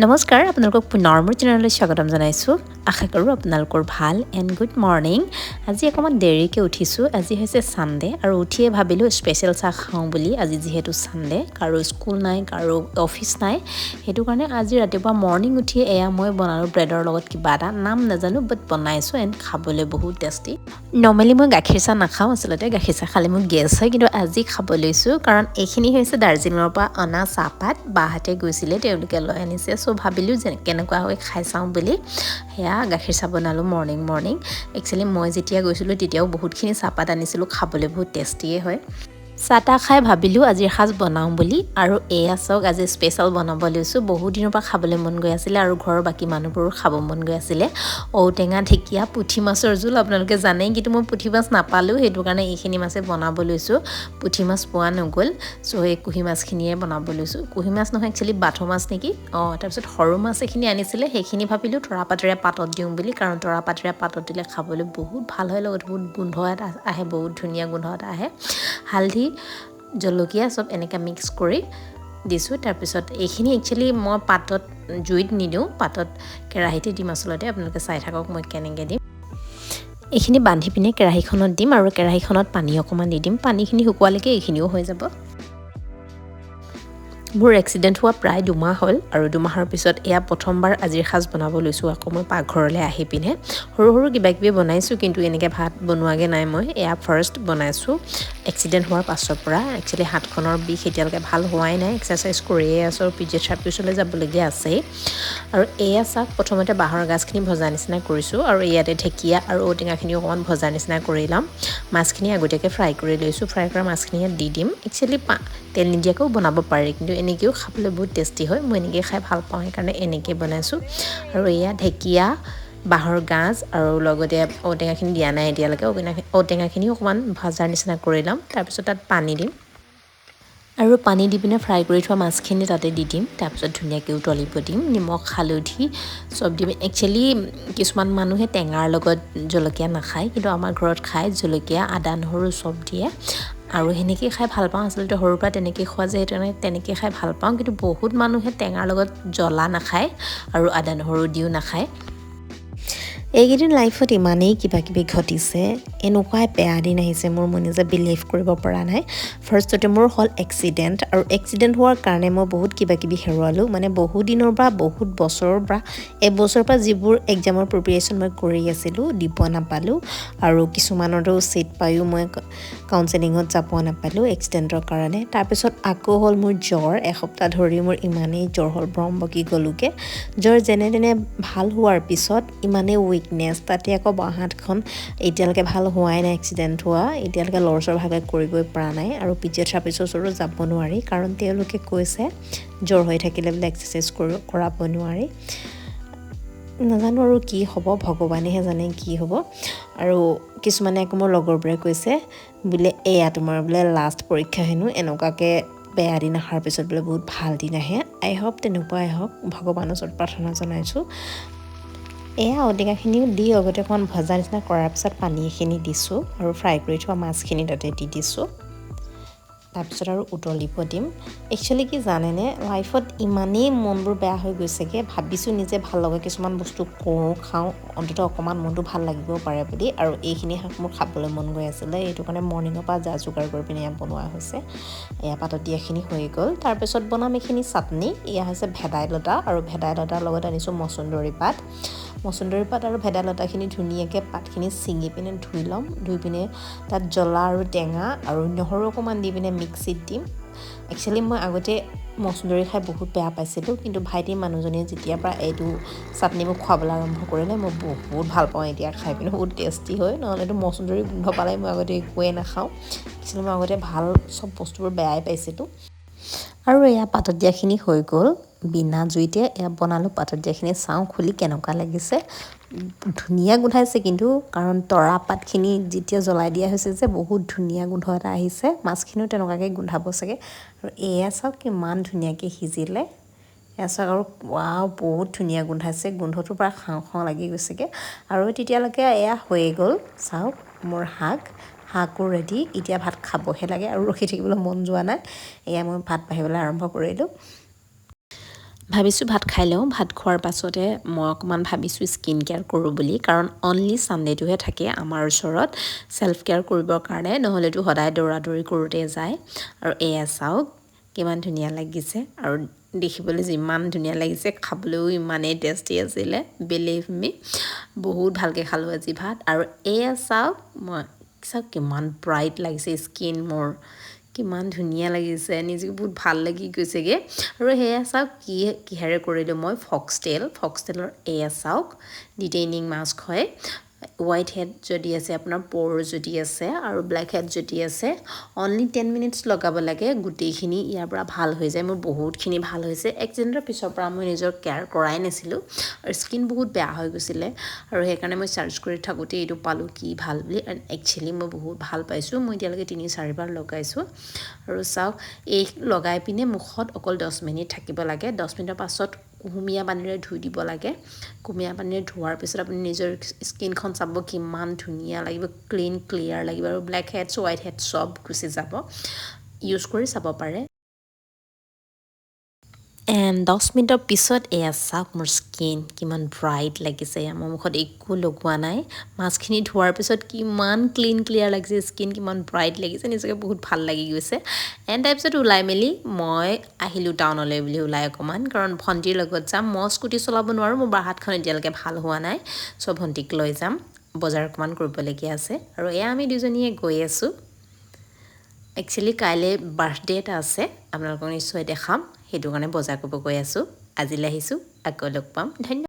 নমস্কাৰ আপোনালোকক পুনৰ মোৰ চেনেললৈ স্বাগতম জনাইছোঁ আশা কৰোঁ আপোনালোকৰ ভাল এণ্ড গুড মৰ্ণিং আজি অকণমান দেৰিকৈ উঠিছোঁ আজি হৈছে ছানডে আৰু উঠিয়ে ভাবিলোঁ স্পেচিয়েল চাহ খাওঁ বুলি আজি যিহেতু ছানডে কাৰো স্কুল নাই কাৰো অফিচ নাই সেইটো কাৰণে আজি ৰাতিপুৱা মৰ্ণিং উঠিয়ে এয়া মই বনালোঁ ব্ৰেডৰ লগত কিবা এটা নাম নাজানো বাট বনাইছোঁ এণ্ড খাবলৈ বহুত টেষ্টি নৰ্মেলি মই গাখীৰ চাহ নাখাওঁ আচলতে গাখীৰ চাহ খালে মোৰ গেছ হয় কিন্তু আজি খাব লৈছোঁ কাৰণ এইখিনি হৈছে দাৰ্জিলিঙৰ পৰা অনা চাহপাত বাহঁতে গৈছিলে তেওঁলোকে লৈ আনিছে চ' ভাবিলোঁ যে কেনেকুৱা হয় খাই চাওঁ বুলি সেয়া গাখীৰ চাহ বনালোঁ মৰ্ণিং একচুৱেলি মই যেতিয়া গৈছিলোঁ তেতিয়াও বহুতখিনি চাহপাত আনিছিলোঁ খাবলৈ বহুত টেষ্টিয়ে হয় চাহ তাহ খাই ভাবিলোঁ আজিৰ সাজ বনাওঁ বুলি আৰু এয়া চাওক আজি স্পেচিয়েল বনাব লৈছোঁ বহুত দিনৰ পৰা খাবলৈ মন গৈ আছিলে আৰু ঘৰৰ বাকী মানুহবোৰো খাব মন গৈ আছিলে ঔটেঙা ঢেকীয়া পুঠি মাছৰ জোল আপোনালোকে জানেই কিন্তু মই পুঠি মাছ নাপালোঁ সেইটো কাৰণে এইখিনি মাছে বনাব লৈছোঁ পুঠি মাছ পোৱা নগ'ল চ' এই কুহি মাছখিনিয়ে বনাব লৈছোঁ কুহি মাছ নহয় একচুৱেলি বাথৌ মাছ নেকি তাৰপিছত সৰু মাছ এইখিনি আনিছিলে সেইখিনি ভাবিলোঁ তৰাপাতেৰে পাতত দিওঁ বুলি কাৰণ তৰাপাতেৰে পাতত দিলে খাবলৈ বহুত ভাল হয় লগত বহুত গোন্ধ এটা আহে বহুত ধুনীয়া গোন্ধ এটা আহে হালধি জলকীয়া সব এনেকৈ মিক্স কৰি দিছোঁ তাৰপিছত এইখিনি একচুৱেলি মই পাতত জুইত নিদিওঁ পাতত কেৰাহীতে দিম আচলতে আপোনালোকে চাই থাকক মই কেনেকৈ দিম এইখিনি বান্ধি পিনে কেৰাহীখনত দিম আৰু কেৰাহীখনত পানী অকণমান দি দিম পানীখিনি শুকোৱালৈকে এইখিনিও হৈ যাব মোৰ এক্সিডেণ্ট হোৱা প্ৰায় 2 মাহ হ'ল আৰু 2 মাহৰ পিছত এয়া প্ৰথমবাৰ আজিৰ সাজ বনাব লৈছোঁ আকৌ মই পাকঘৰলৈ আহি পিনে সৰু সৰু কিবাকিবি বনাইছোঁ কিন্তু এনেকৈ ভাত বনোৱাগৈ নাই মই এয়া ফাৰ্ষ্ট বনাইছোঁ এক্সিডেণ্ট হোৱাৰ পাছৰ পৰা একচুৱেলি হাতখনৰ বিষ এতিয়ালৈকে ভাল হোৱাই নাই এক্সাৰচাইজ কৰিয়ে আছোঁ আৰু ফিজিঅ'থেৰাপিষ্টলৈ যাবলগীয়া আছেই আৰু এয়া চাওক প্ৰথমতে বাঁহৰ গাজখিনি ভজা নিচিনা কৰিছোঁ আৰু ইয়াতে ঢেকীয়া আৰু ঔটেঙাখিনি অকণমান ভজা নিচিনা কৰি ল'ম মাছখিনি আগতীয়াকৈ ফ্ৰাই কৰি লৈছোঁ ফ্ৰাই কৰা মাছখিনি ইয়াত দি দিম একচুৱেলি তেল নিদিয়াকৈও বনাব পাৰি কিন্তু এনেকৈও খাবলৈ বহুত টেষ্টি হয় মই এনেকৈ খাই ভাল পাওঁ সেইকাৰণে এনেকৈ বনাইছোঁ আৰু এয়া ঢেকীয়া বাঁহৰ গাজ আৰু লগতে ঔটেঙাখিনি দিয়া নাই এতিয়ালৈকে ঔটেঙাখিনি অকণমান ভজাৰ নিচিনা কৰি ল'ম তাৰপিছত তাত পানী দিম আৰু পানী দি পিনে ফ্ৰাই কৰি থোৱা মাছখিনি তাতে দি দিম তাৰপিছত ধুনীয়াকৈ উতলিব দিম নিমখ হালধি চব দিম একচুৱেলি কিছুমান মানুহে টেঙাৰ লগত জলকীয়া নাখায় কিন্তু আমাৰ ঘৰত খায় জলকীয়া আদা নহৰু চব দিয়ে আৰু সেনেকৈ খাই ভাল পাওঁ আচলতে সৰুৰ পৰা তেনেকৈ খোৱা যায় সেইটো তেনেকৈ খাই ভাল পাওঁ কিন্তু বহুত মানুহে টেঙাৰ লগত জ্বলা নাখায় আৰু আদা নহৰু দিও নাখায় এইকেইদিন লাইফত ইমানেই কিবা কিবি ঘটিছে এনেকুৱাই বেয়া দিন আহিছে মোৰ মই নিজে বিলিভ কৰিব পৰা নাই ফাৰ্ষ্টতে মোৰ হ'ল এক্সিডেণ্ট আৰু এক্সিডেণ্ট হোৱাৰ কাৰণে মই বহুত কিবা কিবি হেৰুৱালোঁ মানে বহুত দিনৰ পৰা বহুত বছৰৰ পৰা এবছৰৰ পৰা যিবোৰ এক্সামৰ প্ৰিপেৰেশ্যন মই কৰি আছিলোঁ দিব নাপালোঁ আৰু কিছুমানৰো ছিট পায়ো মই কাউন্সেলিঙত যাব নাপালোঁ এক্সিডেণ্টৰ কাৰণে তাৰপিছত আকৌ হ'ল মোৰ জ্বৰ এসপ্তাহ ধৰি মোৰ ইমানেই জ্বৰ হ'ল ভ্ৰম বকি গ'লোগৈ জ্বৰ যেনে তেনে ভাল হোৱাৰ পিছত ইমানেই উইকনেছ তাতে আকৌ বাওঁ হাতখন এতিয়ালৈকে ভাল হোৱাই নাই এক্সিডেণ্ট হোৱা এতিয়ালৈকে লৰচৰ ভাগে কৰিবই পৰা নাই আৰু ফিজিঅ'থেৰাপিষ্টৰ ওচৰতো যাব নোৱাৰি কাৰণ তেওঁলোকে কৈছে জ্বৰ হৈ থাকিলে বোলে এক্সাৰচাইজ কৰাব নোৱাৰি নাজানো আৰু কি হ'ব ভগৱানেহে জানে কি হ'ব আৰু কিছুমানে আকৌ মোৰ লগৰবোৰে কৈছে বোলে এয়া তোমাৰ বোলে লাষ্ট পৰীক্ষা হেনো এনেকুৱাকৈ বেয়া দিন অহাৰ পিছত বোলে বহুত ভাল দিন আহে আই হোপ তেনেকুৱাই হওক ভগৱানৰ ওচৰত প্ৰাৰ্থনা জনাইছোঁ এয়া ঔটেঙাখিনিও দি আগতে অকণমান ভজা নিচিনা কৰাৰ পিছত পানী এখিনি দিছোঁ আৰু ফ্ৰাই কৰি থোৱা মাছখিনি তাতে দি দিছোঁ তাৰপিছত আৰু উতলিব দিম একচুৱেলি কি জানেনে লাইফত ইমানেই মনবোৰ বেয়া হৈ গৈছেগৈ ভাবিছোঁ নিজে ভাল লগা কিছুমান বস্তু কৰোঁ খাওঁ অন্ততঃ অকণমান মনটো ভাল লাগিব পাৰে বুলি আৰু এইখিনি শাক মোৰ খাবলৈ মন গৈ আছিলে এইটো কাৰণে মৰ্ণিঙৰ পৰা যা যোগাৰ কৰি পিনে বনোৱা হৈছে এয়া পাতত দিয়াখিনি হৈ গ'ল তাৰপিছত বনাম এইখিনি চাটনি এয়া হৈছে ভেদাইলতা আৰু ভেদাইলতাৰ লগত আনিছোঁ মচুন্দৰী পাত আৰু ভেদাইলতাখিনি ধুনীয়াকৈ পাতখিনি ছিঙি পিনে ধুই ল'ম ধুই পিনে তাত জ্বলা আৰু টেঙা আৰু নহৰু অকণমান দি পিনে মিক্সিত দিম একচুৱেলি মই আগতে মচুন্দৰী খাই বহুত বেয়া পাইছিলোঁ কিন্তু ভাইটিৰ মানুহজনীয়ে যেতিয়াৰ পৰা এইটো চাটনি মোক খুৱাবলৈ আৰম্ভ কৰিলে মই বহুত ভাল পাওঁ এতিয়া খাই পিনে বহুত টেষ্টি হয় নহ'লেতো মচুন্দৰী গোন্ধ পালে মই আগতে একোৱেই নাখাওঁ একচুৱেলি মই আগতে ভাল চব বস্তুবোৰ বেয়াই পাইছিলোঁ আৰু এয়া পাতত দিয়াখিনি হৈ গ'ল বিনা জুইতে এয়া বনালোঁ পাতত দিয়াখিনি চাওঁ খুলি কেনেকুৱা লাগিছে ধুনীয়া গোন্ধাইছে কিন্তু কাৰণ তৰা পাতখিনি যেতিয়া জ্বলাই দিয়া হৈছে যে বহুত ধুনীয়া গোন্ধ এটা আহিছে মাছখিনিও তেনেকুৱাকৈ গোন্ধাব চাগে আৰু এয়া চাওক কিমান ধুনীয়াকৈ সিজিলে এয়া চাওক আৰু ৱাও বহুত ধুনীয়া গোন্ধাইছে গোন্ধটোৰ পৰা খাওঁ খাওঁ লাগি গৈছেগৈ আৰু তেতিয়ালৈকে এয়া হৈয়ে গ'ল চাওক মোৰ শাকো ৰেডি এতিয়া ভাত খাবহে লাগে আৰু ৰখি থাকিবলৈ মন যোৱা নাই এয়া মই ভাত বাঢ়িবলৈ আৰম্ভ কৰিলোঁ ভাবিছোঁ ভাত খাই লওঁ ভাত খোৱাৰ পাছতে মই অকণমান ভাবিছোঁ স্কিন কেয়াৰ কৰোঁ বুলি কাৰণ অনলি ছানডেটোহে থাকে আমাৰ ওচৰত সেলফ কেয়াৰ কৰিবৰ কাৰণে নহ'লেতো সদায় দৌৰা-দৌৰি কৰোঁতে যায় আৰু এয়া চাওক কিমান ধুনীয়া লাগিছে আৰু দেখিবলৈ যিমান ধুনীয়া লাগিছে খাবলৈও ইমানেই টেষ্টি আছিলে বিলিভ মি বহুত ভালকৈ খালোঁ আজি ভাত আৰু এয়া চাওক কিমান ব্ৰাইট লাগিছে স্কিন মোৰ কিমান ধুনীয়া লাগিছে নিজে বহুত ভাল লাগি গৈছেগে আৰু সেয়া চাওক কিহেৰে কৰিলোঁ মই ফক্সটেলৰ এয়া চাওক ডিটেইনিং মাস্ক হয় হোৱাইট হেড যদি আছে আপোনাৰ প'ৰ যদি আছে আৰু ব্লেক হেড যদি আছে অনলি 10 মিনিটছ লগাব লাগে গোটেইখিনি ইয়াৰ পৰা ভাল হৈ যায় মোৰ বহুতখিনি ভাল হৈছে এক্সিডেণ্টৰ পিছৰ পৰা মই নিজৰ কেয়াৰ কৰাই নাছিলোঁ আৰু স্কিন বহুত বেয়া হৈ গৈছিলে আৰু সেইকাৰণে মই চাৰ্চ কৰি থাকোঁতে এইটো পালোঁ কি ভাল বুলি একচুৱেলি মই বহুত ভাল পাইছোঁ মই এতিয়ালৈকে 3-4 বাৰ লগাইছোঁ আৰু চাওক এই লগাই পিনে মুখত অকল 10 মিনিট থাকিব লাগে 10 মিনিটৰ পাছত কুহুমীয়া পানীৰে ধুই দিব লাগে কুহুমীয়া পানীৰে ধোৱাৰ পিছত আপুনি নিজৰ স্কিনখন চাব কিমান ধুনীয়া লাগিব ক্লিন ক্লিয়াৰ লাগিব আৰু ব্লেক হেডছ হোৱাইট হেডছ চব গুচি যাব ইউজ কৰি চাব পাৰে এণ্ড 10 মিনিটৰ পিছত এয়া চাওক মোৰ স্কিন কিমান ব্ৰাইট লাগিছে মোৰ মুখত একো লগোৱা নাই মাছখিনি ধোৱাৰ পিছত কিমান ক্লিন ক্লিয়াৰ লাগিছে স্কিন কিমান ব্ৰাইট লাগিছে নিজকে বহুত ভাল লাগি গৈছে এণ্ড তাৰপিছত ওলাই মেলি মই আহিলোঁ টাউনলৈ বুলি ওলাই অকণমান কাৰণ ভণ্টিৰ লগত যাম মই স্কুটি চলাব নোৱাৰোঁ মোৰ বাঁ হাতখন এতিয়ালৈকে ভাল হোৱা নাই চ' ভণ্টিক লৈ যাম বজাৰ অকণমান কৰিবলগীয়া আছে আৰু এয়া আমি দুজনীয়ে গৈ আছোঁ একচুৱেলি কাইলৈ বাৰ্থডে এটা আছে আপোনালোকক নিশ্চয় দেখাম সেইটো কাৰণে বজাৰ কৰিব গৈ আছোঁ আজিলৈ আহিছোঁ আকৌ লগ পাম ধন্যবাদ